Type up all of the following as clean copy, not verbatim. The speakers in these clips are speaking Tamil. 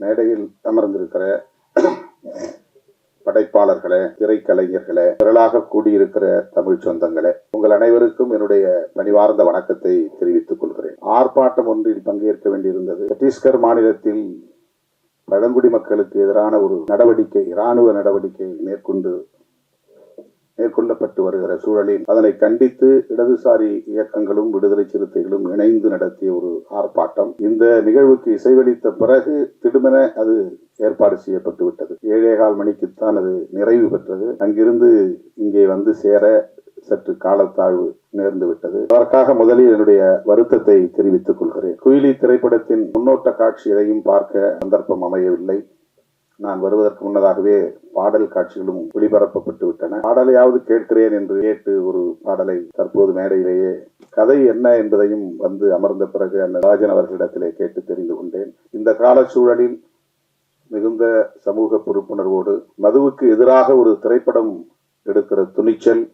மேடையில் அமர்ந்திருக்கிற படைப்பாளர்களே, திரைக்கலைஞர்களே, திரளாக கூடியிருக்கிற தமிழ் சொந்தங்களே, உங்கள் அனைவருக்கும் என்னுடைய பணிவார்ந்த வணக்கத்தை தெரிவித்துக் கொள்கிறேன். ஆர்ப்பாட்டம் ஒன்றில் பங்கேற்க வேண்டியிருந்தது. சத்தீஸ்கர் மாநிலத்தில் பழங்குடி மக்களுக்கு எதிரான ஒரு நடவடிக்கை, இராணுவ நடவடிக்கை மேற்கொள்ளப்பட்டு வருகிற சூழலில் அதனை கண்டித்து இடதுசாரி இயக்கங்களும் விடுதலை சிறுத்தைகளும் இணைந்து நடத்திய ஒரு ஆர்ப்பாட்டம். இந்த நிகழ்வுக்கு இசைவளித்த பிறகு திடுமென அது ஏற்பாடு செய்யப்பட்டு விட்டது. 7:15 மணிக்குத்தான் அது நிறைவு பெற்றது. அங்கிருந்து இங்கே வந்து சேர சற்று காலத்தாழ்வு நேர்ந்து விட்டது. அதற்காக முதலில் என்னுடைய வருத்தத்தை தெரிவித்துக் கொள்கிறேன். குயிலி திரைப்படத்தின் முன்னோட்ட காட்சி எதையும் பார்க்க சந்தர்ப்பம் அமையவில்லை. நான் வருவதற்கு முன்னதாகவே பாடல் காட்சிகளும் ஒளிபரப்பப்பட்டு விட்டன. பாடலையாவது கேட்கிறேன் என்று கேட்டு ஒரு பாடலை தற்போது மேடையிலேயே கதை என்ன என்பதையும் வந்து அமர்ந்த பிறகு அந்த ராஜன் அவர்களிடத்திலே கேட்டு தெரிந்து கொண்டேன். இந்த கால சூழலில் மிகுந்த சமூக பொறுப்புணர்வோடு மதுவுக்கு எதிராக ஒரு திரைப்படம் எடுக்கிற துணிச்சல்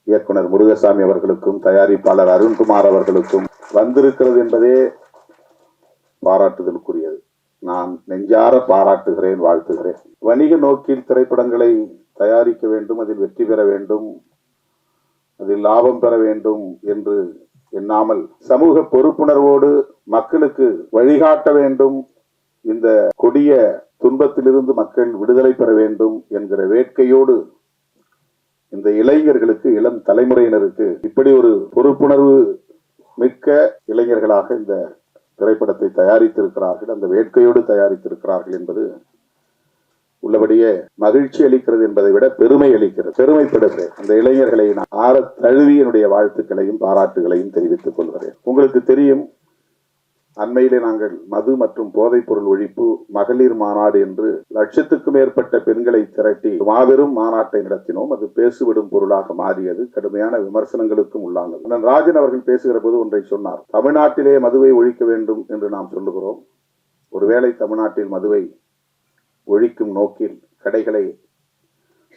இயக்குனர் முருகசாமி அவர்களுக்கும் தயாரிப்பாளர் அருண்குமார் அவர்களுக்கும் வந்திருக்கிறது என்பதே பாராட்டுதலுக்குரியது. நான் நெஞ்சார பாராட்டுகிறேன், வாழ்த்துகிறேன். வணிக நோக்கில் திரைப்படங்களை தயாரிக்க வேண்டும், அதில் வெற்றி பெற வேண்டும், அதில் லாபம் பெற வேண்டும் என்று எண்ணாமல் சமூக பொறுப்புணர்வோடு மக்களுக்கு வழிகாட்ட வேண்டும், இந்த கொடிய துன்பத்திலிருந்து மக்கள் விடுதலை பெற வேண்டும் என்கிற வேட்கையோடு இந்த இளைஞர்களுக்கு, இளம் தலைமுறையினருக்கு இப்படி ஒரு பொறுப்புணர்வு மிக்க இளைஞர்களாக இந்த திரைப்படத்தை தயாரித்திருக்கிறார்கள், அந்த வேட்கையோடு தயாரித்திருக்கிறார்கள் என்பது உள்ளபடியே மகிழ்ச்சி அளிக்கிறது என்பதை விட பெருமை அளிக்கிறது. பெருமைப்படுகிறேன். அந்த இளைஞர்களை நான் ஆற தழுவி என்னுடைய வாழ்த்துக்களையும் பாராட்டுகளையும் தெரிவித்துக் கொள்கிறேன். உங்களுக்கு தெரியும், அண்மையிலே நாங்கள் மது மற்றும் போதைப் பொருள் ஒழிப்பு மகளிர் மாநாடு என்று 1,00,000க்கும் மேற்பட்ட பெண்களை திரட்டி மாபெரும் மாநாட்டை நடத்தினோம். அது பேசுவிடும் பொருளாக மாறியது. கடுமையான விமர்சனங்களுக்கும் உள்ளானது. அண்ணன் ராஜன் அவர்கள் பேசுகிற போது ஒன்றை சொன்னார். தமிழ்நாட்டிலே மதுவை ஒழிக்க வேண்டும் என்று நாம் சொல்லுகிறோம். ஒருவேளை தமிழ்நாட்டில் மதுவை ஒழிக்கும் நோக்கில் கடைகளை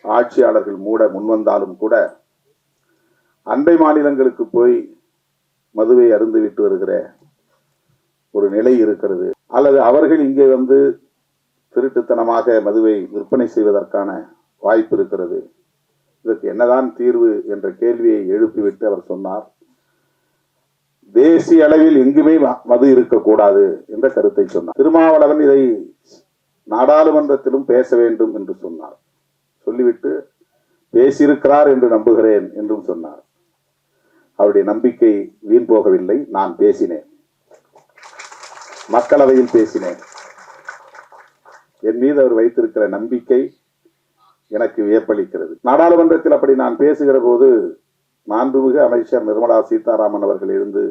ஆட்சியாளர்கள் மூட முன்வந்தாலும் கூட அண்டை மாநிலங்களுக்கு போய் மதுவை அருந்துவிட்டு வருகிற ஒரு நிலை இருக்கிறது. அல்லது அவர்கள் இங்கே வந்து திருட்டுத்தனமாக மதுவை விற்பனை செய்வதற்கான வாய்ப்பு இருக்கிறது. இதற்கு என்னதான் தீர்வு என்ற கேள்வியை எழுப்பிவிட்டு அவர் சொன்னார், தேசிய அளவில் எங்குமே மது இருக்கக்கூடாது என்ற கருத்தை சொன்னார். திருமாவளவன் இதை நாடாளுமன்றத்திலும் பேச வேண்டும் என்று சொன்னார். சொல்லிவிட்டு பேசியிருக்கிறார் என்று நம்புகிறேன் என்றும் சொன்னார். அவருடைய நம்பிக்கை வீண் போகவில்லை. நான் பேசினேன், மக்களவையில் பேசினேன். என் மீது அவர் வைத்திருக்கிற நம்பிக்கை எனக்கு வியப்பளிக்கிறது. நாடாளுமன்றத்தில் அப்படி நான் பேசுகிற போது மாண்புமிகு அமைச்சர் நிர்மலா சீதாராமன் அவர்கள் எழுந்து,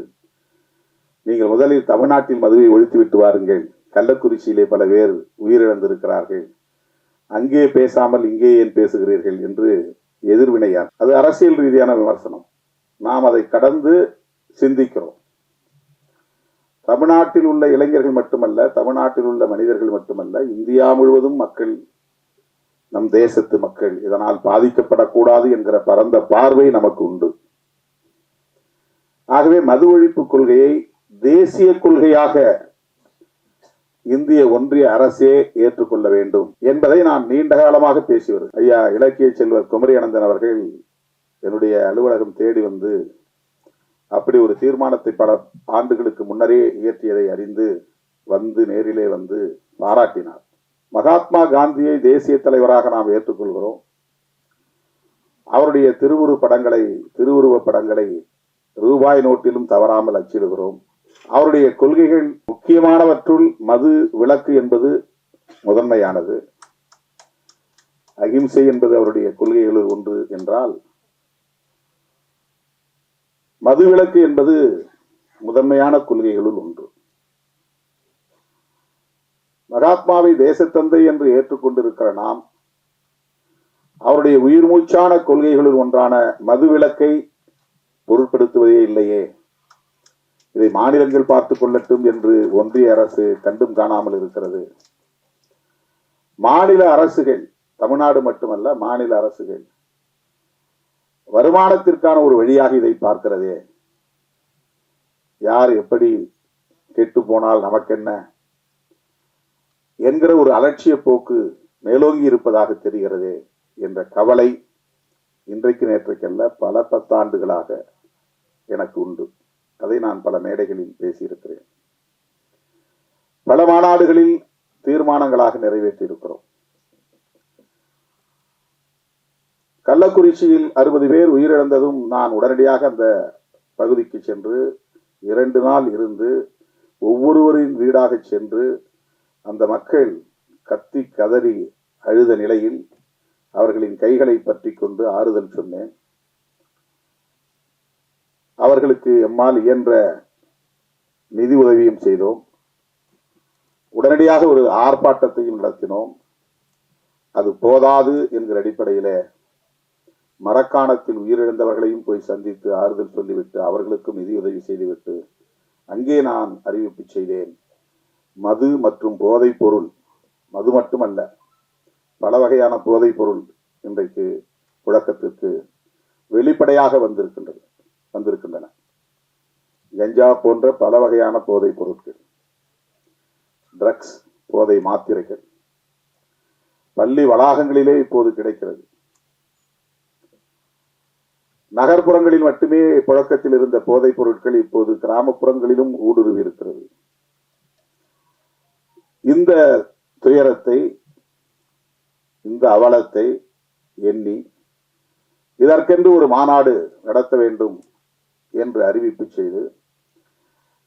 நீங்கள் முதலில் தமிழ்நாட்டில் மதுவை ஒழித்துவிட்டு வாருங்கள், கள்ளக்குறிச்சியிலே பல பேர் உயிரிழந்திருக்கிறார்கள், அங்கே பேசாமல் இங்கே ஏன் பேசுகிறீர்கள் என்று எதிர்வினையார். அது அரசியல் ரீதியான விமர்சனம். நாம் அதை கடந்து சிந்திக்கிறோம். தமிழ்நாட்டில் உள்ள இளைஞர்கள் மட்டுமல்ல, தமிழ்நாட்டில் உள்ள மனிதர்கள் மட்டுமல்ல, இந்தியா முழுவதும் மக்கள், நம் தேசத்து மக்கள் இதனால் பாதிக்கப்படக்கூடாது என்கிற பரந்த பார்வை நமக்கு உண்டு. ஆகவே மது ஒழிப்பு கொள்கையை தேசிய கொள்கையாக இந்திய ஒன்றிய அரசே ஏற்றுக்கொள்ள வேண்டும் என்பதை நான் நீண்ட காலமாக பேசி வருகிறேன். ஐயா இலக்கிய செல்வர் குமரி அனந்தன் அவர்கள் என்னுடைய அலுவலகம் தேடி வந்து அப்படி ஒரு தீர்மானத்தை பல ஆண்டுகளுக்கு முன்னரே இயற்றியதை அறிந்து வந்து நேரிலே வந்து பாராட்டினார். மகாத்மா காந்தியை தேசிய தலைவராக நாம் ஏற்றுக்கொள்கிறோம். அவருடைய திருவுருவ படங்களை ரூபாய் நோட்டிலும் தவறாமல் அச்சிடுகிறோம். அவருடைய கொள்கைகள் முக்கியமானவற்றுள் மது விலக்கு என்பது முதன்மையானது. அகிம்சை என்பது அவருடைய கொள்கைகளில் ஒன்று என்றால், மதுவிலக்கு என்பது முதன்மையான கொள்கைகளுள் ஒன்று. மகாத்மாவை தேசத்தந்தை என்று ஏற்றுக்கொண்டிருக்கிற நாம் அவருடைய உயிர் மூச்சான கொள்கைகளுள் ஒன்றான மதுவிலக்கை பொருட்படுத்துவதே இல்லையே. இதை மாநிலங்கள் பார்த்துக் கொள்ளட்டும் என்று ஒன்றிய அரசு கண்டும் காணாமல் இருக்கிறது. மாநில அரசுகள், தமிழ்நாடு மட்டுமல்ல, மாநில அரசுகள் வருமானத்திற்கான ஒரு வழியாக இதை பார்க்கிறதே. யார் எப்படி கெட்டு போனால் நமக்கென்ன என்கிற ஒரு அலட்சிய போக்கு மேலோங்கி இருப்பதாக தெரிகிறதே என்ற கவலை இன்றைக்கு நேற்றைக்கல்ல பல பத்தாண்டுகளாக எனக்கு உண்டு. அதை நான் பல மேடைகளில் பேசியிருக்கிறேன். பல மாநாடுகளில் தீர்மானங்களாக நிறைவேற்றி இருக்கிறோம். கள்ளக்குறிச்சியில் 60 பேர் உயிரிழந்ததும் நான் உடனடியாக அந்த பகுதிக்கு சென்று 2 நாள் இருந்து ஒவ்வொருவரின் வீடாக சென்று அந்த மக்கள் கத்தி கதறி அழுத நிலையில் அவர்களின் கைகளை பற்றி கொண்டு ஆறுதல் சொன்னேன். அவர்களுக்கு எம்மால் இயன்ற நிதி உதவியும் செய்தோம். உடனடியாக ஒரு ஆர்ப்பாட்டத்தையும் நடத்தினோம். அது போதாது என்கிற அடிப்படையில மரக்காணத்தில் உயிரிழந்தவர்களையும் போய் சந்தித்து ஆறுதல் சொல்லிவிட்டு அவர்களுக்கும் நிதியுதவி செய்துவிட்டு அங்கே நான் அறிவிப்பு செய்தேன். மது மற்றும் போதைப் பொருள், மது மட்டுமல்ல பல வகையான போதைப் பொருள் இன்றைக்கு புழக்கத்திற்கு வெளிப்படையாக வந்திருக்கின்றன. கஞ்சா போன்ற பல வகையான போதைப் பொருட்கள், ட்ரக்ஸ், போதை மாத்திரைகள் பள்ளி வளாகங்களிலே இப்போது கிடைக்கிறது. நகர்ப்புறங்களில் மட்டுமே புழக்கத்தில் இருந்த போதைப் பொருட்கள் இப்போது கிராமப்புறங்களிலும் ஊடுருவி இருக்கிறது. இந்த துயரத்தை, இந்த அவலத்தை எண்ணி இதற்கென்று ஒரு மாநாடு நடத்த வேண்டும் என்று அறிவிப்பு செய்து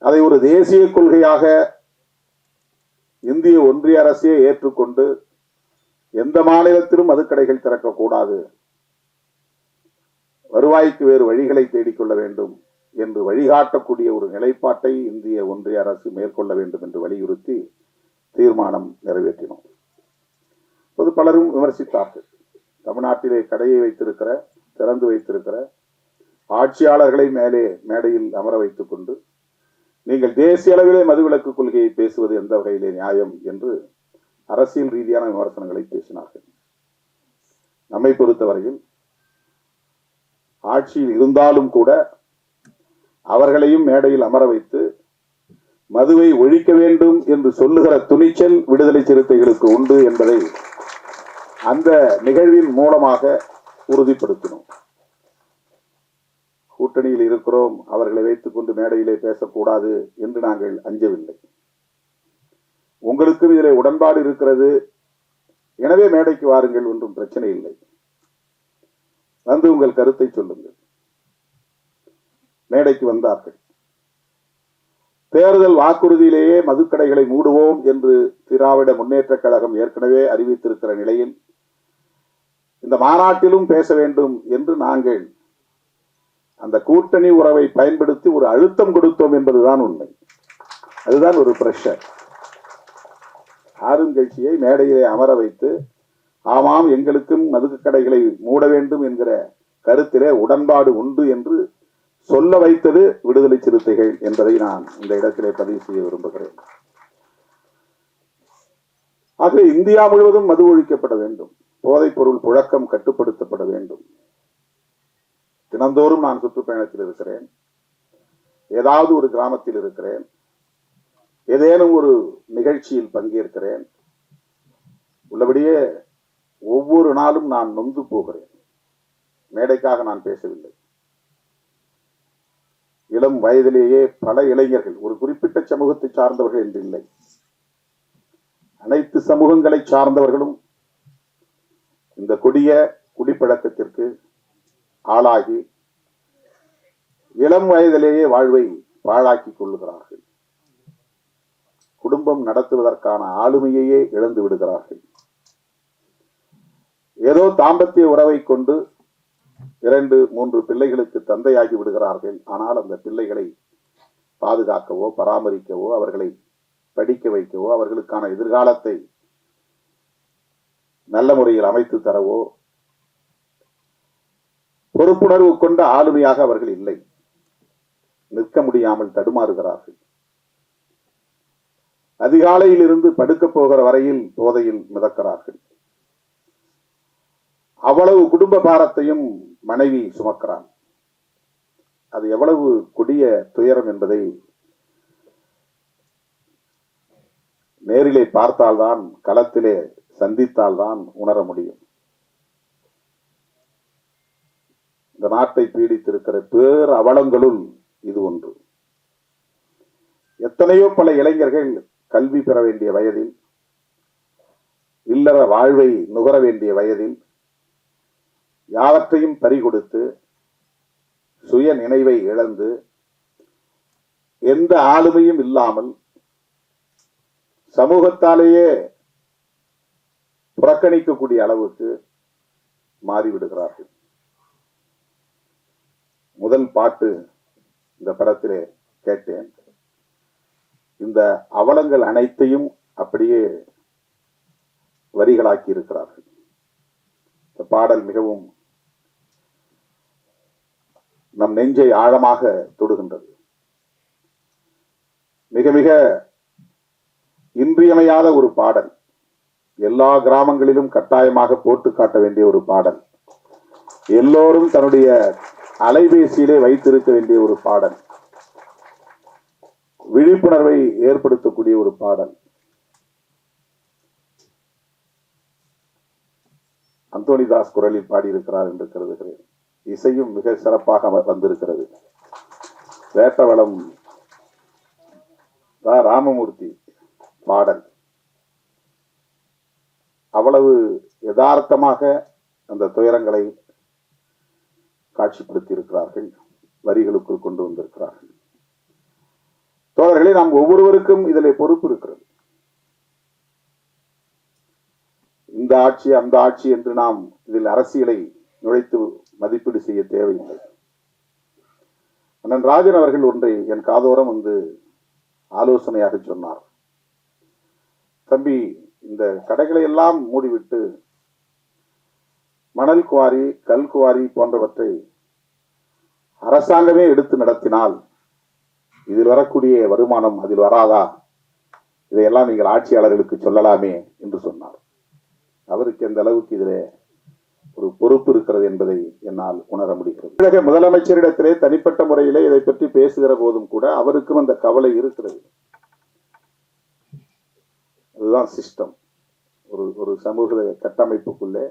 அதை ஒரு தேசிய கொள்கையாக இந்திய ஒன்றிய அரசே ஏற்றுக்கொண்டு எந்த மாநிலத்திலும் மதுக்கடைகள் திறக்கக்கூடாது, வருவாய்க்கு வேறு வழிகளை தேடிக்கொள்ள வேண்டும் என்று வழிகாட்டக்கூடிய ஒரு நிலைப்பாட்டை இந்திய ஒன்றிய அரசு மேற்கொள்ள வேண்டும் என்று வலியுறுத்தி தீர்மானம் நிறைவேற்றினோம். பொது பலரும் விமர்சித்தார்கள். தமிழ்நாட்டிலே கடையை திறந்து வைத்திருக்கிற ஆட்சியாளர்களை மேடையில் அமர வைத்துக் கொண்டு நீங்கள் தேசிய அளவிலே மதுவிலக்கு கொள்கையை பேசுவது எந்த வகையிலே நியாயம் என்று அரசியல் ரீதியான விமர்சனங்களை பேசினார்கள். நம்மை பொறுத்தவரையில் ஆட்சியில் இருந்தாலும் கூட அவர்களையும் மேடையில் அமர வைத்து மதுவை ஒழிக்க வேண்டும் என்று சொல்லுகிற துணிச்சல் விடுதலை சிறுத்தைகளுக்கு உண்டு என்பதை அந்த நிகழ்வின் மூலமாக உறுதிப்படுத்தினோம். கூட்டணியில் இருக்கிறோம், அவர்களை வைத்துக் கொண்டு மேடையிலே பேசக்கூடாது என்று நாங்கள் அஞ்சவில்லை. உங்களுக்கும் இதிலே உடன்பாடு இருக்கிறது, எனவே மேடைக்கு வாருங்கள், ஒன்றும் பிரச்சனை இல்லை, வந்து உங்கள் கருத்தை சொல்லுங்கள். மேடைக்கு வந்தார்கள். தேர்தல் வாக்குறுதியிலேயே மதுக்கடைகளை மூடுவோம் என்று திராவிட முன்னேற்ற கழகம் ஏற்கனவே அறிவித்திருக்கிற நிலையில் இந்த மாநாட்டிலும் பேச வேண்டும் என்று நாங்கள் அந்த கூட்டணி உறவை பயன்படுத்தி ஒரு அழுத்தம் கொடுத்தோம் என்பதுதான் உண்மை. அதுதான் ஒரு பிரஷர். ஆளுங்கட்சியை மேடையிலே அமர வைத்து ஆமாம் எங்களுக்கும் மதுக்கடைகளை மூட வேண்டும் என்கிற கருத்திலே உடன்பாடு உண்டு என்று சொல்ல வைத்தது விடுதலை சிறுத்தைகள் என்பதை நான் இந்த இடத்திலே பதிவு செய்ய விரும்புகிறேன். ஆகவே இந்தியா முழுவதும் மது ஒழிக்கப்பட வேண்டும், போதைப் பொருள் புழக்கம் கட்டுப்படுத்தப்பட வேண்டும். தினந்தோறும் நான் சுற்றுப்பயணத்தில் இருக்கிறேன், ஏதாவது ஒரு கிராமத்தில் இருக்கிறேன், ஏதேனும் ஒரு நிகழ்ச்சியில் பங்கேற்கிறேன். உள்ளபடியே ஒவ்வொரு நாளும் நான் நொந்து போகிறேன். மேடைக்காக நான் பேசவில்லை. இளம் வயதிலேயே பல இளைஞர்கள், ஒரு குறிப்பிட்ட சமூகத்தை சார்ந்தவர்கள் என்று இல்லை, அனைத்து சமூகங்களை சார்ந்தவர்களும் இந்த கொடிய குடிப்பழக்கத்திற்கு ஆளாகி இளம் வயதிலேயே வாழ்வை பாழாக்கிக் கொள்ளுகிறார்கள். குடும்பம் நடத்துவதற்கான ஆளுமையையே இழந்து விடுகிறார்கள். ஏதோ தாம்பத்திய உறவை கொண்டு 2-3 பிள்ளைகளுக்கு தந்தையாகி விடுகிறார்கள். ஆனால் அந்த பிள்ளைகளை பாதுகாக்கவோ பராமரிக்கவோ அவர்களை படிக்க வைக்கவோ அவர்களுக்கான எதிர்காலத்தை நல்ல முறையில் அமைத்து தரவோ பொறுப்புணர்வு கொண்ட ஆளுமையாக அவர்கள் இல்லை. நிற்க முடியாமல் தடுமாறுகிறார்கள். அதிகாலையில் இருந்து படுக்க போகிற வரையில் போதையில் மிதக்கிறார்கள். அவ்வளவு குடும்ப பாரத்தையும் மனைவி சுமக்கிறான். அது எவ்வளவு கொடிய துயரம் என்பதை நேரிலே பார்த்தால்தான், களத்திலே சந்தித்தால்தான் உணர முடியும். இந்த நாட்டை பீடித்திருக்கிற பேர் அவலங்களுள் இது ஒன்று. எத்தனையோ பல இளைஞர்கள் கல்வி பெற வேண்டிய வயதில், இல்லற வாழ்வை நுகர வேண்டிய வயதில் யாவற்றையும் பறிகொடுத்து சுய நினைவை இழந்து எந்த ஆளுமையும் இல்லாமல் சமூகத்தாலேயே புறக்கணிக்கக்கூடிய அளவுக்கு மாறிவிடுகிறார்கள். முதல் பாட்டு இந்த படத்திலே கேட்டேன். இந்த அவலங்கள் அனைத்தையும் அப்படியே வரிகளாக்கி இருக்கிறார்கள். இந்த பாடல் மிகவும் நம் நெஞ்சை ஆழமாக தொடுகின்றது. மிக மிக இன்றியமையாத ஒரு பாடல். எல்லா கிராமங்களிலும் கட்டாயமாக போட்டு காட்ட வேண்டிய ஒரு பாடல். எல்லோரும் தன்னுடைய அலைபேசியிலே வைத்திருக்க வேண்டிய ஒரு பாடல். விழிப்புணர்வை ஏற்படுத்தக்கூடிய ஒரு பாடல். அந்தோணிதாஸ் குரலில் பாடியிருக்கிறார் என்று கருதுகிறேன். இசையும் மிக சிறப்பாக வந்திருக்கிறது. வேட்டவளம் ராமமூர்த்தி பாடல் அவ்வளவு யதார்த்தமாக அந்த துயரங்களை காட்சிப்படுத்தி இருக்கிறார்கள், வரிகளுக்குள் கொண்டு வந்திருக்கிறார்கள். தோழர்களே, நாம் ஒவ்வொருவருக்கும் இதில் பொறுப்பு இருக்கிறது. இந்த ஆட்சி அந்த ஆட்சி என்று நாம் இதில் அரசியலை நுழைத்து மதிப்பீடு செய்ய தேவையில்லை. அண்ணன் ராஜன் அவர்கள் ஒன்றை என் காதோரம் வந்து ஆலோசனையாக சொன்னார். தம்பி, இந்த கடைகளை எல்லாம் மூடிவிட்டு மணல் குவாரி, கல் குவாரி போன்றவற்றை அரசாங்கமே எடுத்து நடத்தினால் இதில் வரக்கூடிய வருமானம் அதில் வராதா? இதையெல்லாம் நீங்கள் ஆட்சியாளர்களுக்கு சொல்லலாமே என்று சொன்னார். அவருக்கு எந்த அளவுக்கு இதிலே ஒரு பொறுப்பு இருக்கிறது என்பதை என்னால் உணர முடிகிறது. தமிழக முதலமைச்சரிடத்திலே தனிப்பட்ட முறையிலே இதை பற்றி பேசுகிற போதும் கூட அவருக்கும் அந்த கவலை இருக்கிறது. அதுதான் சிஸ்டம். ஒரு சமூக கட்டமைப்புக்குள்ளே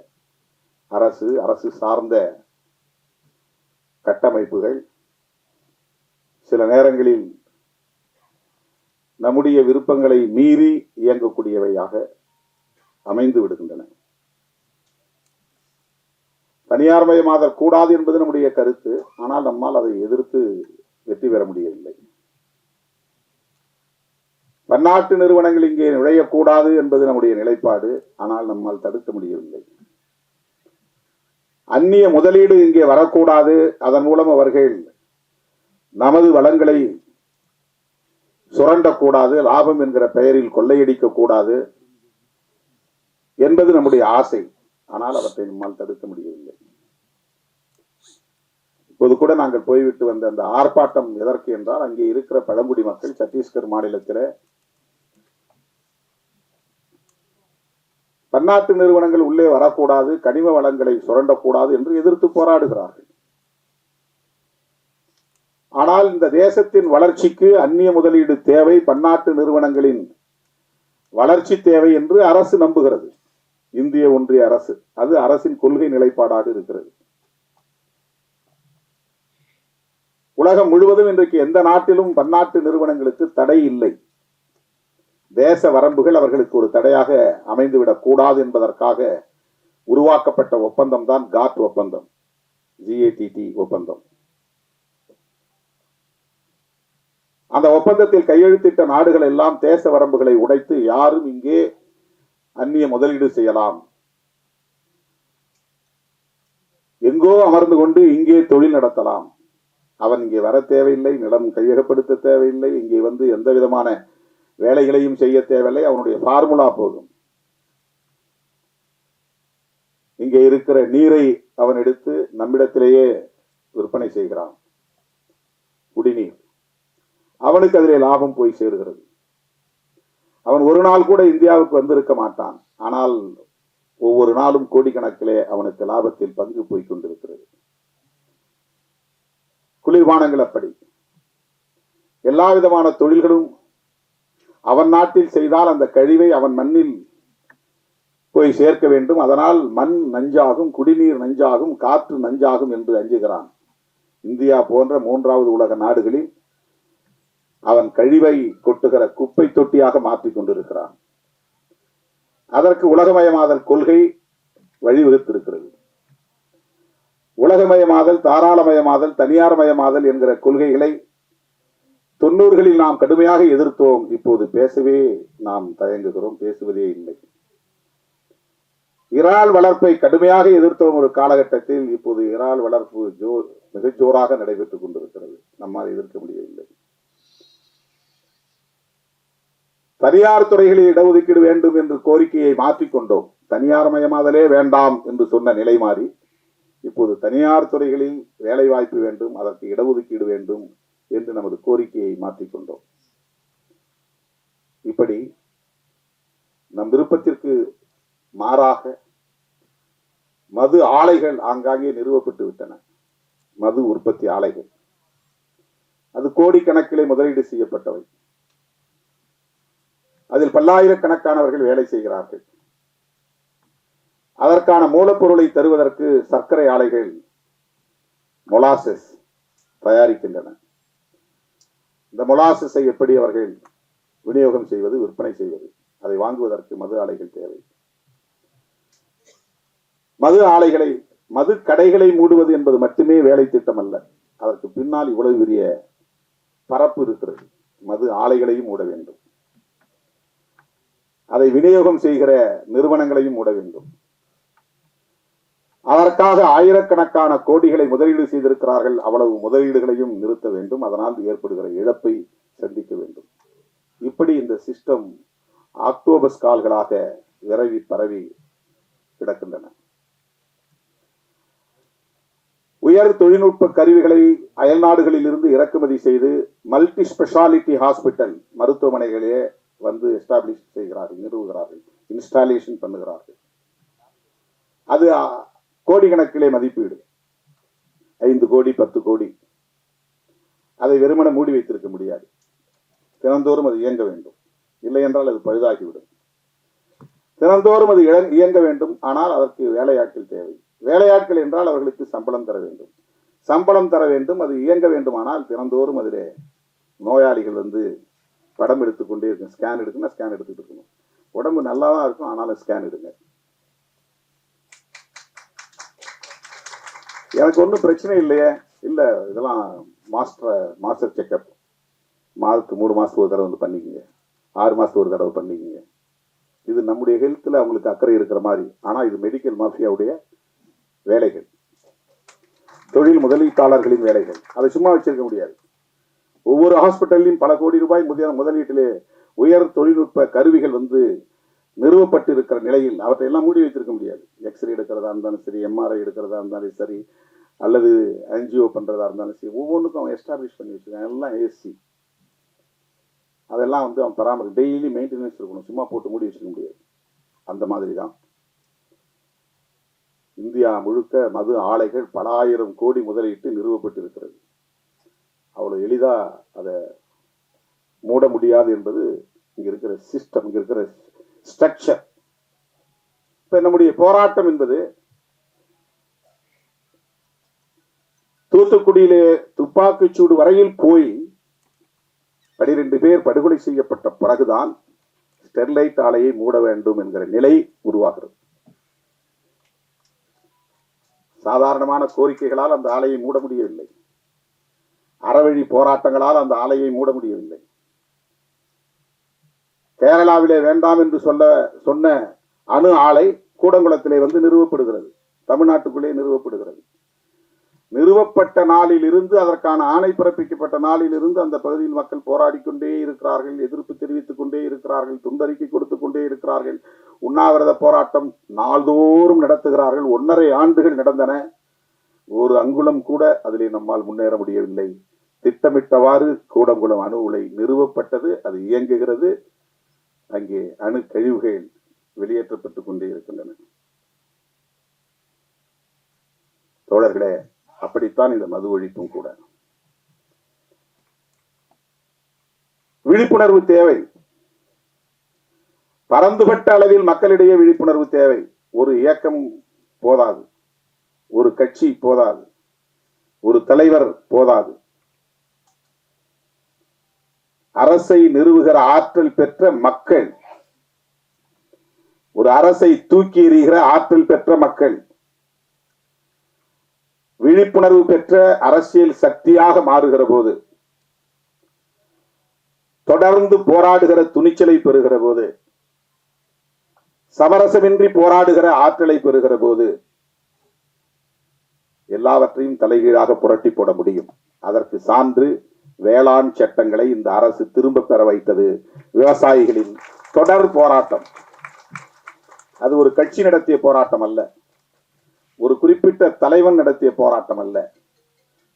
அரசு சார்ந்த கட்டமைப்புகள் சில நேரங்களில் நம்முடைய விருப்பங்களை மீறி இயங்கக்கூடியவையாக அமைந்து விடுகின்றன. தனியார் மயமாதல் கூடாது என்பது நம்முடைய கருத்து. ஆனால் நம்மால் அதை எதிர்த்து வெற்றி பெற முடியவில்லை. பன்னாட்டு நிறுவனங்கள் இங்கே நுழையக்கூடாது என்பது நம்முடைய நிலைப்பாடு. ஆனால் நம்மால் தடுக்க முடியவில்லை. அந்நிய முதலீடு இங்கே வரக்கூடாது, அதன் மூலம் அவர்கள் நமது வளங்களை சுரண்டக்கூடாது, லாபம் என்கிற பெயரில் கொள்ளையடிக்க கூடாது என்பது நம்முடைய ஆசை. ஆனால் அவற்றை நம்மால் தடுக்க முடியவில்லை. இப்போது கூட நாங்கள் போய்விட்டு வந்த அந்த ஆர்ப்பாட்டம் எதற்கு என்றால், அங்கே இருக்கிற பழங்குடி மக்கள் சத்தீஸ்கர் மாநிலத்தில் பன்னாட்டு நிறுவனங்கள் உள்ளே வரக்கூடாது, கனிம வளங்களை சுரண்டக்கூடாது என்று எதிர்த்து போராடுகிறார்கள். ஆனால் இந்த தேசத்தின் வளர்ச்சிக்கு அந்நிய முதலீடு தேவை, பன்னாட்டு நிறுவனங்களின் வளர்ச்சி தேவை என்று அரசு நம்புகிறது. இந்திய ஒன்றிய அரசு, அது அரசின் கொள்கை நிலைப்பாடாக இருக்கிறது. உலகம் முழுவதும் இன்றைக்கு எந்த நாட்டிலும் பன்னாட்டு நிறுவனங்களுக்கு தடை இல்லை. தேச வரம்புகள் அவர்களுக்கு ஒரு தடையாக அமைந்துவிடக் கூடாது என்பதற்காக உருவாக்கப்பட்ட ஒப்பந்தம் தான் காட் ஒப்பந்தம், GATT ஒப்பந்தம். அந்த ஒப்பந்தத்தில் கையெழுத்திட்ட நாடுகள் எல்லாம் தேச வரம்புகளை உடைத்து யாரும் இங்கே அந்நிய முதலீடு செய்யலாம், எங்கோ அமர்ந்து கொண்டு இங்கே தொழில் நடத்தலாம், அவன் இங்கே வர தேவையில்லை, நிலம் கையகப்படுத்த தேவையில்லை, இங்கே வந்து எந்த விதமான வேலைகளையும் செய்ய தேவையில்லை, அவனுடைய ஃபார்முலா போதும். இங்கே இருக்கிற நீரை அவன் எடுத்து நம்மிடத்திலேயே விற்பனை செய்கிறான், குடிநீர். அவனுக்கு அதிலே லாபம் போய் சேருகிறது. அவன் ஒரு நாள் கூட இந்தியாவுக்கு வந்திருக்க மாட்டான். ஆனால் ஒவ்வொரு நாளும் கோடிக்கணக்கிலே அவனுக்கு லாபத்தில் பங்கு போய் கொண்டிருக்கிறது. குளிர்பானங்கள் அப்படி. எல்லா விதமான தொழில்களும் அவன் நாட்டில் செய்தால் அந்த கழிவை அவன் மண்ணில் போய் சேர்க்க வேண்டும். அதனால் மண் நஞ்சாகும், குடிநீர் நஞ்சாகும், காற்று நஞ்சாகும் என்று அஞ்சுகிறான். இந்தியா போன்ற 3வது உலக நாடுகளில் அவன் கழிவை கொட்டுகிற குப்பை தொட்டியாக மாற்றிக் கொண்டிருக்கிறான். அதற்கு உலகமயமாதல் கொள்கை வழிவகுத்திருக்கிறது. உலகமயமாதல், தாராளமயமாதல், தனியார்மயமாதல் என்கிற கொள்கைகளை 90களில் நாம் கடுமையாக எதிர்த்தோம். இப்போது பேசவே நாம் தயங்குகிறோம், பேசுவதே இல்லை. இறால் வளர்ப்பை கடுமையாக எதிர்த்தோம் ஒரு காலகட்டத்தில். இப்போது இறால் வளர்ப்பு மிக ஜோராக நடைபெற்றுக் கொண்டிருக்கிறது. நம்மால் எதிர்க்க முடியவில்லை. தனியார் துறைகளில் இடஒதுக்கீடு வேண்டும் என்று கோரிக்கையை மாற்றிக்கொண்டோம். தனியார் மயமாதலே வேண்டாம் என்று சொன்ன நிலை மாறி இப்போது தனியார் துறைகளில் வேலை வாய்ப்பு வேண்டும், அதற்கு இடஒதுக்கீடு வேண்டும் என்று நமது கோரிக்கையை மாற்றிக்கொண்டோம். இப்படி நம் விருப்பத்திற்கு மாறாக மது ஆலைகள் ஆங்காங்கே நிறுவப்பட்டு விட்டன. மது உற்பத்தி ஆலைகள், அது கோடிக்கணக்கிலே முதலீடு செய்யப்பட்டவை. அதில் பல்லாயிரக்கணக்கானவர்கள் வேலை செய்கிறார்கள். அதற்கான மூலப்பொருளை தருவதற்கு சர்க்கரை ஆலைகள் மொலாசஸ் தயாரிக்கின்றன. இந்த மொலாசஸை எப்படி அவர்கள் விநியோகம் செய்வது, விற்பனை செய்வது, அதை வாங்குவதற்கு மது ஆலைகள் தேவை. மது ஆலைகளை, மது கடைகளை மூடுவது என்பது மட்டுமே வேலை திட்டம் அல்ல. அதற்கு பின்னால் இவ்வளவு பெரிய பரப்பு இருக்கிறது. மது ஆலைகளையும் மூட வேண்டும், அதை விநியோகம் செய்கிற நிறுவனங்களையும் மூட வேண்டும். அதற்காக ஆயிரக்கணக்கான கோடிகளை முதலீடு செய்திருக்கிறார்கள். அவ்வளவு முதலீடுகளையும் நிறுத்த வேண்டும். அதனால் ஏற்படுகிற இழப்பை சந்திக்க வேண்டும். இப்படி இந்த சிஸ்டம் ஆக்டோபஸ் கால்களாக விரவி பரவி கிடக்கின்றன. உயர் தொழில்நுட்ப கருவிகளை அயல் நாடுகளில் இருந்து இறக்குமதி செய்து மல்டி ஸ்பெஷாலிட்டி ஹாஸ்பிட்டல் மருத்துவமனைகளே வந்து எஸ்டாப்ளிஷ் செய்கிறார்கள், நிறுவுகிறார்கள், இன்ஸ்டாலேஷன் பண்ணுகிறார்கள். அது கோடிக்கணக்கிலே மதிப்பீடு, 5 கோடி 10 கோடி. அதை வெறுமன மூடி வைத்திருக்க முடியாது. தினந்தோறும் அது இயங்க வேண்டும். இல்லை என்றால் அது பழுதாகிவிடும். தினந்தோறும் அது இயங்க வேண்டும். ஆனால் அதற்கு வேலையாட்கள் தேவை. வேலையாட்கள் என்றால் அவர்களுக்கு சம்பளம் தர வேண்டும். சம்பளம் தர வேண்டும். அது இயங்க வேண்டுமானால் தினந்தோறும் அதிலே நோயாளிகள் வந்து படம் எடுத்துக்கொண்டே இருக்கும். ஸ்கேன் எடுக்கணும், ஸ்கேன் எடுத்துட்டு இருக்கணும். உடம்பு நல்லா தான் இருக்கும், ஆனாலும் ஸ்கேன் எடுங்க. எனக்கு ஒன்றும் பிரச்சனை இல்லையே. இல்லை, இதெல்லாம் மாஸ்டர் செக்அப் மாதத்துக்கு 3 மாசத்துக்கு ஒரு தடவை வந்து பண்ணிக்கங்க, 6 மாசத்துக்கு ஒரு தடவை பண்ணிக்கங்க. இது நம்முடைய ஹெல்த்தில் அவங்களுக்கு அக்கறை இருக்கிற மாதிரி. ஆனால் இது மெடிக்கல் மாஃபியாவுடைய வேலைகள், தொழில் முதலீட்டாளர்களின் வேலைகள். அதை சும்மா வச்சிருக்க முடியாது. ஒவ்வொரு ஹாஸ்பிட்டல்லையும் பல கோடி ரூபாய் முதலீட்டிலே உயர் தொழில்நுட்ப கருவிகள் வந்து நிறுவப்பட்டு இருக்கிற நிலையில் அவற்றை எல்லாம் மூடி வைத்திருக்க முடியாது. எக்ஸ்ரே எடுக்கிறதா இருந்தாலும் சரி, எம்ஆர்ஐ எடுக்கிறதா இருந்தாலும் சரி, அல்லது ஆன்ஜிஓ பண்றதா இருந்தாலும் சரி, ஒவ்வொன்றுக்கும் அவன் எஸ்டாப்ளிஷ் பண்ணி வச்சிருக்கான். எல்லாம் ஏசி. அதெல்லாம் வந்து அவன் பராமரி, டெய்லி மெயின்டெனன்ஸ் இருக்கணும். சும்மா போட்டு மூடி வச்சிருக்க முடியாது. அந்த மாதிரி தான் இந்தியா முழுக்க மது ஆலைகள் பல ஆயிரம் கோடி முதலீட்டு நிறுவப்பட்டு இருக்கிறது. அவ்வளவு எளிதா அதை மூட முடியாது என்பது இங்க இருக்கிற சிஸ்டம், இங்க இருக்கிற ஸ்ட்ரக்சர். இப்ப நம்முடைய போராட்டம் என்பது தூத்துக்குடியிலே துப்பாக்கிச்சூடு வரையில் போய் 12 பேர் படுகொலை செய்யப்பட்ட பிறகுதான் ஸ்டெர்லைட் ஆலையை மூட வேண்டும் என்கிற நிலை உருவாகிறது. சாதாரணமான கோரிக்கைகளால் அந்த ஆலையை மூட முடியவில்லை. அறவழி போராட்டங்களால் அந்த ஆலையை மூட முடியவில்லை. கேரளாவிலே வேண்டாம் என்று சொன்ன அணு ஆலை கூடங்குளத்திலே வந்து நிறுவப்படுகிறது. தமிழ்நாட்டுக்குள்ளே நிறுவப்படுகிறது. நிறுவப்பட்ட நாளில் இருந்து, அதற்கான ஆணை பிறப்பிக்கப்பட்ட நாளில் இருந்து அந்த பகுதியில் மக்கள் போராடி கொண்டே இருக்கிறார்கள், எதிர்ப்பு தெரிவித்துக் கொண்டே இருக்கிறார்கள், துண்டறிக்கை கொடுத்துக் கொண்டே இருக்கிறார்கள், உண்ணாவிரத போராட்டம் நாள்தோறும் நடத்துகிறார்கள். 1.5 ஆண்டுகள் நடந்தன. ஒரு அங்குலம் கூட அதிலே நம்மால் முன்னேற முடியவில்லை. திட்டமிட்டவாறு கூடங்குளம் அணு உலை நிறுவப்பட்டது, அது இயங்குகிறது. அங்கே அணு கழிவுகள் வெளியேற்றப்பட்டுக் கொண்டே இருக்கின்றன. தோழர்களே, அப்படித்தான் இந்த மது ஒழிப்பும் கூட. விழிப்புணர்வு தேவை. பரந்துபட்ட அளவில் மக்களிடையே விழிப்புணர்வு தேவை. ஒரு இயக்கம் போதாது, ஒரு கட்சி போதாது, ஒரு தலைவர் போதாது. அரசை நிறுவுகிற ஆற்றல் பெற்ற மக்கள், ஒரு அரசை தூக்கி எறிகிற ஆற்றல் பெற்ற மக்கள், விழிப்புணர்வு பெற்ற அரசியல் சக்தியாக மாறுகிற போது, தொடர்ந்து போராடுகிற துணிச்சலை பெறுகிற போது, சமரசமின்றி போராடுகிற ஆற்றலை பெறுகிற போது எல்லாவற்றையும் தலைகீழாக புரட்டி போட முடியும். அதற்கு சான்று வேளாண் சட்டங்களை இந்த அரசு திரும்ப பெற வைத்தது. விவசாயிகளின் தொடர் போராட்டம். அது ஒரு கட்சி நடத்திய போராட்டம் அல்ல, ஒரு குறிப்பிட்ட தலைவன் நடத்திய போராட்டம் அல்ல.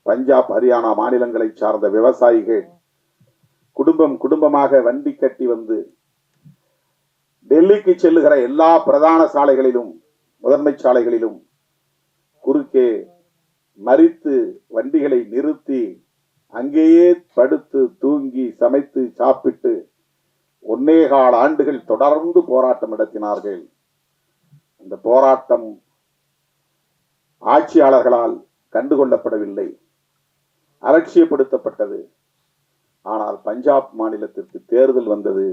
பஞ்சாப், ஹரியானா மாநிலங்களை சார்ந்த விவசாயிகள் குடும்பம் குடும்பமாக வண்டி கட்டி வந்து டெல்லிக்கு செல்லுகிற எல்லா பிரதான சாலைகளிலும், முதன்மை சாலைகளிலும் குறுக்கே மறித்து வண்டிகளை நிறுத்தி அங்கேயே படுத்து தூங்கி சமைத்து சாப்பிட்டு 1.25 ஆண்டுகள் தொடர்ந்து போராட்டம் நடத்தினார்கள். அந்த போராட்டம் ஆட்சியாளர்களால் கண்டுகொள்ளப்படவில்லை, அலட்சியப்படுத்தப்பட்டது. ஆனால் பஞ்சாப் மாநிலத்திற்கு தேர்தல் வந்தது,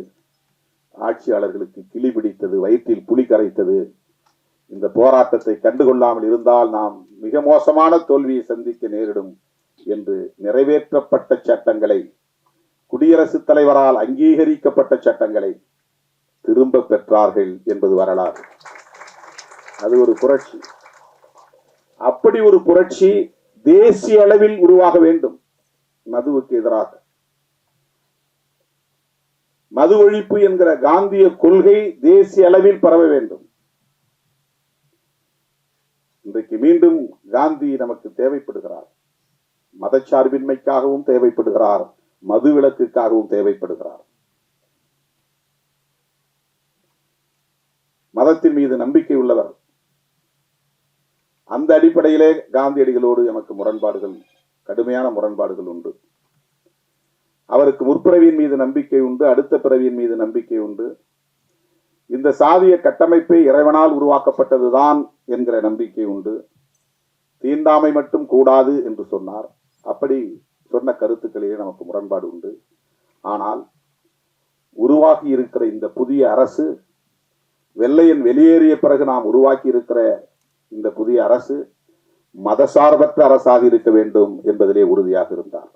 ஆட்சியாளர்களுக்கு கிளி பிடித்தது, வயிற்றில் புலி கரைத்தது. இந்த போராட்டத்தை கண்டுகொள்ளாமல் இருந்தால் நாம் மிக மோசமான தோல்வியை சந்திக்க நேரிடும் என்று நிறைவேற்றப்பட்ட சட்டங்களை, குடியரசுத் தலைவரால் அங்கீகரிக்கப்பட்ட சட்டங்களை திரும்ப பெற்றார்கள் என்பது வரலாறு. அது ஒரு புரட்சி. அப்படி ஒரு புரட்சி தேசிய அளவில் உருவாக வேண்டும். மதுவுக்கு எதிராக மது ஒழிப்பு என்கிற காந்திய கொள்கை தேசிய அளவில் பரவ வேண்டும். இன்றைக்கு மீண்டும் காந்தி நமக்கு தேவைப்படுகிறார். மதச்சார்பின்மைக்காகவும் தேவைப்படுகிறார், மது விலக்குக்காகவும் தேவைப்படுகிறார். மதத்தின் மீது நம்பிக்கை உள்ளவர். அந்த அடிப்படையிலே காந்தியடிகளோடு நமக்கு முரண்பாடுகள், கடுமையான முரண்பாடுகள் உண்டு. அவருக்கு முற்பிறவியின் மீது நம்பிக்கை உண்டு, அடுத்த பிறவியின் மீது நம்பிக்கை உண்டு. இந்த சாதிய கட்டமைப்பை இறைவனால் உருவாக்கப்பட்டதுதான் என்கிற நம்பிக்கை உண்டு. தீண்டாமை மட்டும் கூடாது என்று சொன்னார். அப்படி சொன்ன கருத்துக்களிலே நமக்கு முரண்பாடு உண்டு. ஆனால் உருவாக்கி இருக்கிற இந்த புதிய அரசு, வெள்ளையன் வெளியேறிய பிறகு நாம் உருவாக்கி இருக்கிற இந்த புதிய அரசு மதசார்பற்ற அரசாக இருக்க வேண்டும் என்பதிலே உறுதியாக இருந்தார்.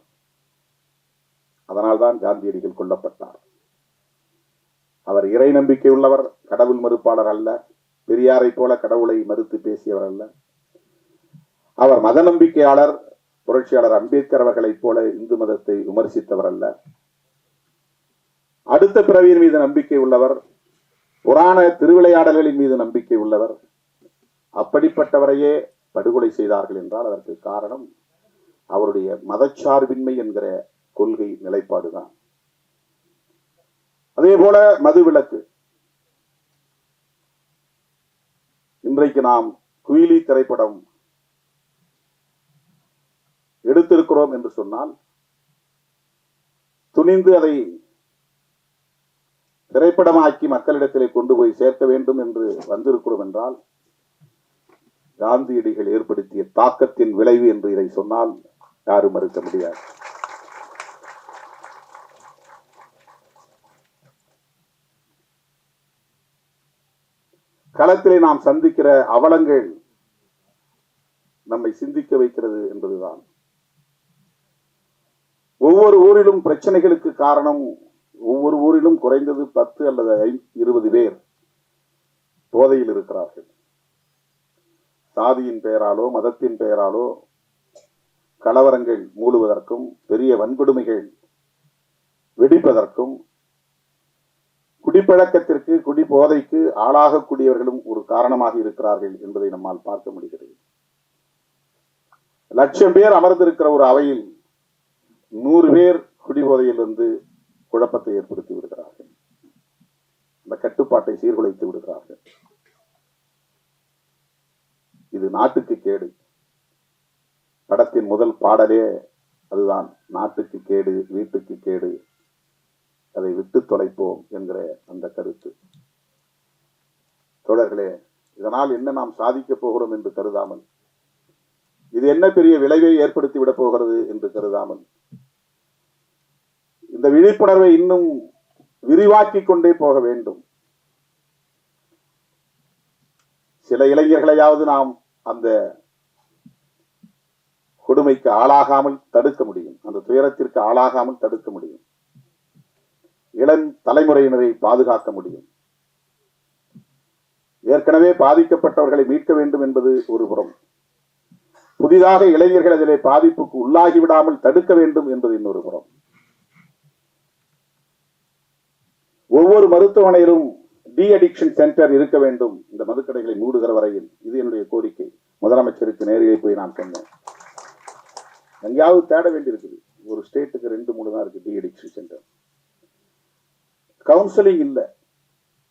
அதனால்தான் காந்தியடிகள் கொல்லப்பட்டார். அவர் இறை நம்பிக்கை உள்ளவர், கடவுள் மறுப்பாளர் அல்ல. பெரியாரை போல கடவுளை மறுத்து பேசியவர் அல்ல. அவர் மத நம்பிக்கையாளர். புரட்சியாளர் அம்பேத்கர் அவர்களைப் போல இந்து மதத்தை விமர்சித்தவர் அல்ல. அடுத்த பிறவியின் மீது நம்பிக்கை உள்ளவர், புராண திருவிளையாடல்களின் மீது நம்பிக்கை உள்ளவர். அப்படிப்பட்டவரையே படுகொலை செய்தார்கள் என்றால் அதற்கு காரணம் அவருடைய மதச்சார்பின்மை என்கிற கொள்கை நிலைப்பாடுதான். அதே போல மதுவிலக்கு. இன்றைக்கு நாம் குயிலி திரைப்படம் எடுத்திருக்கிறோம் என்று சொன்னால், துணிந்து அதை திரைப்படமாக்கி மக்களிடத்திலே கொண்டு போய் சேர்க்க வேண்டும் என்று வந்திருக்கிறோம் என்றால், காந்தியடிகள் ஏற்படுத்திய தாக்கத்தின் விளைவு என்று இதை சொன்னால் யாரும் மறுக்க முடியாது. களத்திலே நாம் சந்திக்கிற அவலங்கள் நம்மை சிந்திக்க வைக்கிறது என்பதுதான். ஒவ்வொரு ஊரிலும் பிரச்சனைகளுக்கு காரணம், ஒவ்வொரு ஊரிலும் குறைந்தது 10 அல்லது 20 பேர் போதையில் இருக்கிறார்கள். சாதியின் பெயராலோ மதத்தின் பெயராலோ கலவரங்கள் மூடுவதற்கும் பெரிய வன்கொடுமைகள் வெடிப்பதற்கும் குடிப்பழக்கத்திற்கு, குடி போதைக்கு ஆளாகக்கூடியவர்களும் ஒரு காரணமாக இருக்கிறார்கள் என்பதை நம்மால் பார்க்க முடிகிறது. 1,00,000 பேர் அமர்ந்திருக்கிற ஒரு அவையில் 100 பேர் குடிபோதையில் இருந்து குழப்பத்தை ஏற்படுத்தி விடுகிறார்கள். அந்த கட்டுப்பாட்டை சீர்குலைத்து விடுகிறார்கள். இது நாட்டுக்கு கேடு. படத்தின் முதல் பாடலே அதுதான், நாட்டுக்கு கேடு, வீட்டுக்கு கேடு, அதை விட்டு தொலைப்போம் என்கிற அந்த கருத்து. தோழர்களே, இதனால் என்ன நாம் சாதிக்கப் போகிறோம் என்று கருதாமல், இது என்ன பெரிய விளைவை ஏற்படுத்தி விட போகிறது என்று கருதாமல், இந்த விழிப்புணர்வை இன்னும் விரிவாக்கிக் கொண்டே போக வேண்டும். சில இளைஞர்களையாவது நாம் அந்த கொடுமைக்கு ஆளாகாமல் தடுக்க முடியும், அந்த துயரத்திற்கு ஆளாகாமல் தடுக்க முடியும், இளம் தலைமுறையினரை பாதுகாக்க முடியும். ஏற்கனவே பாதிக்கப்பட்டவர்களை மீட்க வேண்டும் என்பது ஒரு புறம், புதிதாக இளைஞர்கள் அதிலே பாதிப்புக்கு உள்ளாகிவிடாமல் தடுக்க வேண்டும் என்பது இன்னொரு புறம். ஒவ்வொரு மருத்துவமனையிலும் டி அடிக்ஷன் சென்டர் இருக்க வேண்டும், இந்த மதுக்கடைகளை மூடுகிற வரையில். இது என்னுடைய கோரிக்கை. முதலமைச்சருக்கு நேரிலே போய் நான் சொன்னேன். எங்கேயாவது தேட வேண்டியிருக்குது. ஒரு ஸ்டேட்டுக்கு 2-3 தான் இருக்கு டி அடிக்ஷன் சென்டர். கவுன்சிலிங் இல்லை.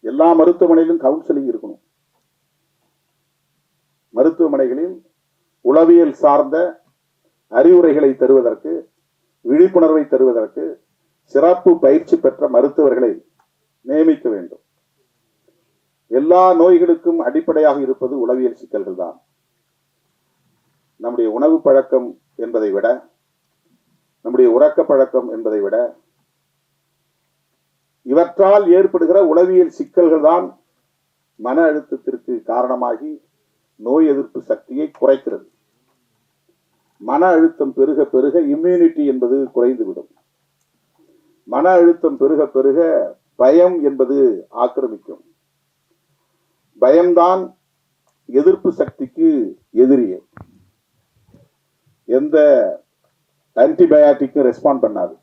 எல்லா மருத்துவமனையிலும் கவுன்சிலிங் இருக்கணும். மருத்துவமனைகளில் உளவியல் சார்ந்த அறிவுரைகளை தருவதற்கு, விழிப்புணர்வை தருவதற்கு சிறப்பு பயிற்சி பெற்ற மருத்துவர்களை நியமிக்க வேண்டும். எல்லா நோய்களுக்கும் அடிப்படையாக இருப்பது உளவியல் சிக்கல்கள் தான். நம்முடைய உணவு பழக்கம் என்பதை விட, நம்முடைய உறக்க பழக்கம் என்பதை விட, இவற்றால் ஏற்படுகிற உளவியல் சிக்கல்கள் தான் மன அழுத்தத்திற்கு காரணமாகி நோய் எதிர்ப்பு சக்தியை குறைக்கிறது. மன அழுத்தம் பெருக பெருக இம்யூனிட்டி என்பது குறைந்துவிடும். மன அழுத்தம் பெருக பெருக பயம் என்பது ஆக்கிரமிக்கும். பயம்தான் எதிர்ப்பு சக்திக்கு எதிரியே. எந்த ஆன்டிபயாட்டிக்கும் ரெஸ்பாண்ட் பண்ணாது.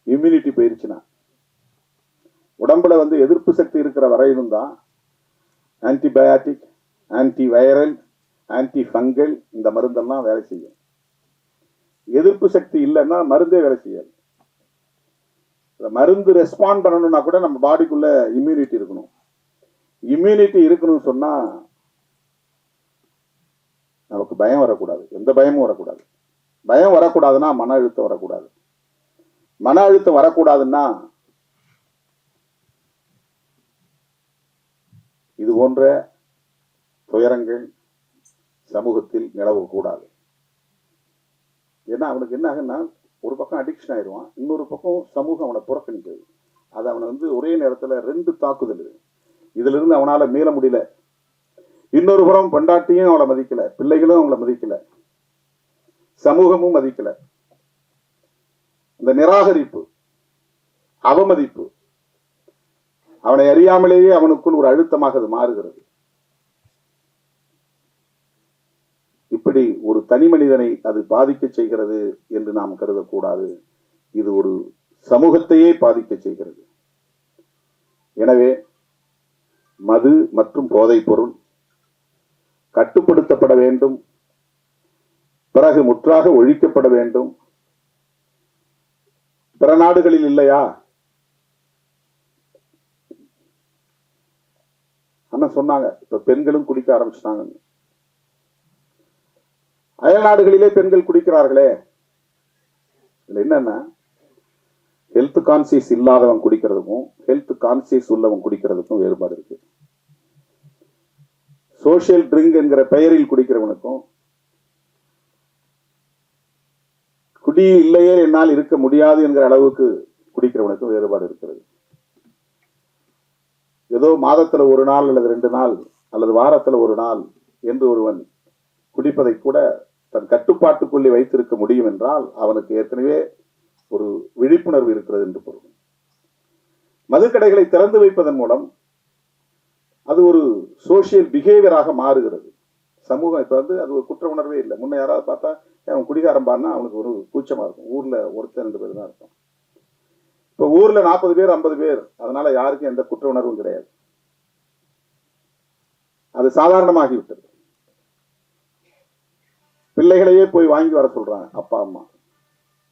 இம்யூனிட்டி போயிருச்சுன்னா, உடம்புல எதிர்ப்பு சக்தி இருக்கிற வரையிலும் தான் antibiotic, anti viral, anti fungal இந்த மருந்தெல்லாம் வேலை செய்யும். எதிர்ப்பு சக்தி இல்லைன்னா மருந்தே வேலை செய்யாது. மருந்து ரெஸ்பாண்ட் பண்ணணும்னா கூட நம்ம பாடிக்குள்ள இம்யூனிட்டி இருக்கணும். இம்யூனிட்டி இருக்கணும்னு சொன்னா நமக்கு பயம் வரக்கூடாது, எந்த பயமும் வரக்கூடாது. பயம் வரக்கூடாதுன்னா மன அழுத்தம் வரக்கூடாது. மன அழுத்தம் வரக்கூடாதுன்னா இது போன்ற துயரங்கள் சமூகத்தில் நிலவக்கூடாது. ஏன்னா அவனுக்கு என்ன ஆகுன்னா, ஒரு பக்கம் அடிக்ஷன் ஆயிடுவான், இன்னொரு பக்கம் சமூகம் அவனை புறக்கணிக்கிறது. அது அவனை ஒரே நேரத்தில் 2 தாக்குதல். இதுல இருந்து அவனால மீள முடியல. இன்னொரு புறம் பொண்டாட்டியும் அவளை மதிக்கல, பிள்ளைகளும் அவளை மதிக்கல, சமூகமும் மதிக்கல. இந்த நிராகரிப்பு, அவமதிப்பு அவனை அறியாமலேயே அவனுக்குள் ஒரு அழுத்தமாக அது மாறுகிறது. இப்படி ஒரு தனி மனிதனை அது பாதிக்க செய்கிறது என்று நாம் கருதக்கூடாது. இது ஒரு சமூகத்தையே பாதிக்க செய்கிறது. எனவே மது மற்றும் போதைப் பொருள் கட்டுப்படுத்தப்பட வேண்டும், பிறகு முற்றாக ஒழிக்கப்பட வேண்டும். பிற நாடுகளில் இல்லையா? அண்ணன் சொன்னாங்க, இப்ப பெண்களும் குடிக்க ஆரம்பிச்சிட்டாங்க. அயல் நாடுகளிலே பெண்கள் குடிக்கிறார்களே. இதுல என்னன்னா, ஹெல்த் கான்சியஸ் இல்லாதவன் குடிக்கிறதுக்கும் ஹெல்த் கான்சியஸ் உள்ளவன் குடிக்கிறதுக்கும் வேறுபாடு இருக்கு. சோசியல் ட்ரிங்க் என்கிற பெயரில் குடிக்கிறவனுக்கும், குடி இல்லையே என்னால் இருக்க முடியாது என்கிற அளவுக்கு குடிக்கிறவனுக்கும் வேறுபாடு இருக்கிறது. ஏதோ மாதத்துல 1 நாள் அல்லது 2 நாள் அல்லது வாரத்துல 1 நாள் என்று ஒருவன் குடிப்பதை கூட தன் கட்டுப்பாட்டுக்குள்ளே வைத்திருக்க முடியும் என்றால் அவனுக்கு ஏற்கனவே ஒரு விழிப்புணர்வு இருக்கிறது என்று பொருள். மதுக்கடைகளை திறந்து வைப்பதன் மூலம் அது ஒரு சோசியல் பிஹேவியராக மாறுகிறது. சமூகம் இப்ப அது ஒரு குற்ற உணர்வே இல்லை. முன்ன யாராவது பார்த்தா அவன் குடிகாரம் பாருன்னா அவனுக்கு ஒரு கூச்சமா இருக்கும். ஊர்ல 1-2 பேர் தான் இருக்கும். இப்ப ஊர்ல 40 பேர் 50 பேர், அதனால யாருக்கும் எந்த குற்ற உணர்வும் கிடையாது. அது சாதாரணமாகிவிட்டது. பிள்ளைகளையே போய் வாங்கி வர சொல்றாங்க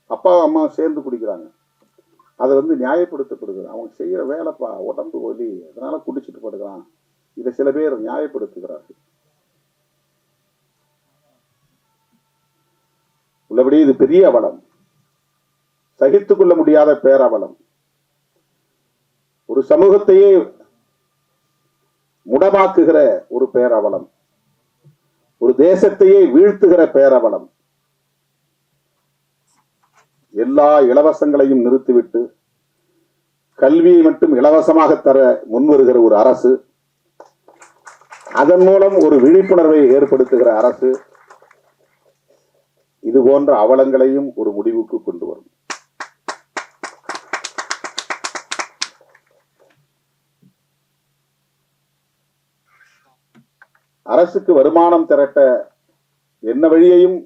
அப்பா அம்மா சேர்ந்து குடிக்கிறாங்க. அதை நியாயப்படுத்தப்படுது. அவங்க செய்யற வேலைப்பா, உடம்பு ஒலி, அதனால குடிச்சிட்டு படுக்கிறான். இதை சில பேர் நியாயப்படுத்துகிறார்கள். உள்ளபடி இது பெரிய அவலம், சகித்துக் கொள்ள முடியாத பேரவலம். ஒரு சமூகத்தையே முடமாக்குகிற ஒரு பேரவலம், ஒரு தேசத்தையே வீழ்த்துகிற பேரவலம். எல்லா இலவசங்களையும் நிறுத்திவிட்டு கல்வியை மட்டும் இலவசமாக தர முன்வருகிற ஒரு அரசு, அதன் மூலம் ஒரு விழிப்புணர்வை ஏற்படுத்துகிற அரசு, இது போன்ற அவலங்களையும் ஒரு முடிவுக்கு கொண்டு வரும். அரசுக்கு வருமானம் திரட்ட என்ன வழியையும்,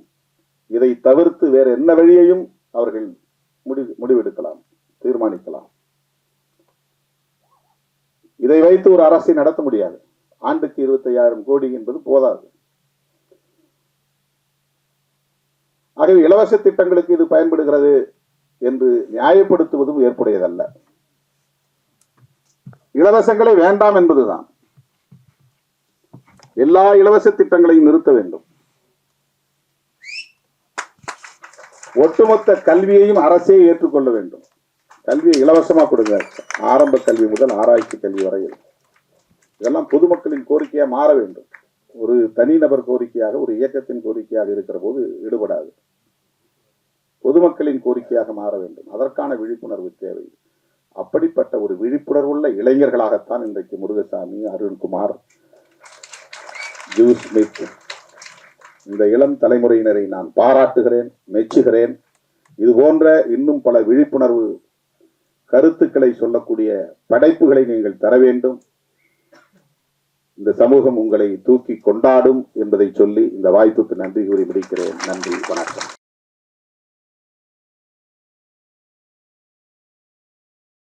இதை தவிர்த்து வேற என்ன வழியையும் அவர்கள் முடிவெடுக்கலாம், தீர்மானிக்கலாம். இதை வைத்து ஒரு அரசை நடத்த முடியாது. ஆண்டுக்கு 25,000 கோடி என்பது போதாது. ஆகவே இலவச திட்டங்களுக்கு இது பயன்படுகிறது என்று நியாயப்படுத்துவதும் ஏற்புடையதல்ல. இலவசங்களே வேண்டாம் என்பதுதான். எல்லா இலவச திட்டங்களையும் நிறுத்த வேண்டும். ஒட்டுமொத்த கல்வியையும் அரசே ஏற்றுக்கொள்ள வேண்டும். கல்வியை இலவசமா கொடுங்க, ஆரம்ப கல்வி முதல் ஆராய்ச்சி கல்வி வரையில். இதெல்லாம் பொதுமக்களின் கோரிக்கையா மாற வேண்டும். ஒரு தனிநபர் கோரிக்கையாக, ஒரு இயக்கத்தின் கோரிக்கையாக இருக்கிற போது ஈடுபடாது. பொதுமக்களின் கோரிக்கையாக மாற வேண்டும். அதற்கான விழிப்புணர்வு தேவை. அப்படிப்பட்ட ஒரு விழிப்புணர்வுள்ள இளைஞர்களாகத்தான் இன்றைக்கு முருகசாமி, அருண்குமார், ஜூஸ் ஸ்மித், இந்த இளம் தலைமுறையினரை நான் பாராட்டுகிறேன், மெச்சுகிறேன். இது போன்ற இன்னும் பல விழிப்புணர்வு கருத்துக்களை சொல்லக்கூடிய படைப்புகளை நீங்கள் தர வேண்டும். இந்த சமூகம் உங்களை தூக்கி கொண்டாடும் என்பதை சொல்லி இந்த வாய்ப்புக்கு நன்றி கூறி முடிக்கிறேன். நன்றி, வணக்கம்.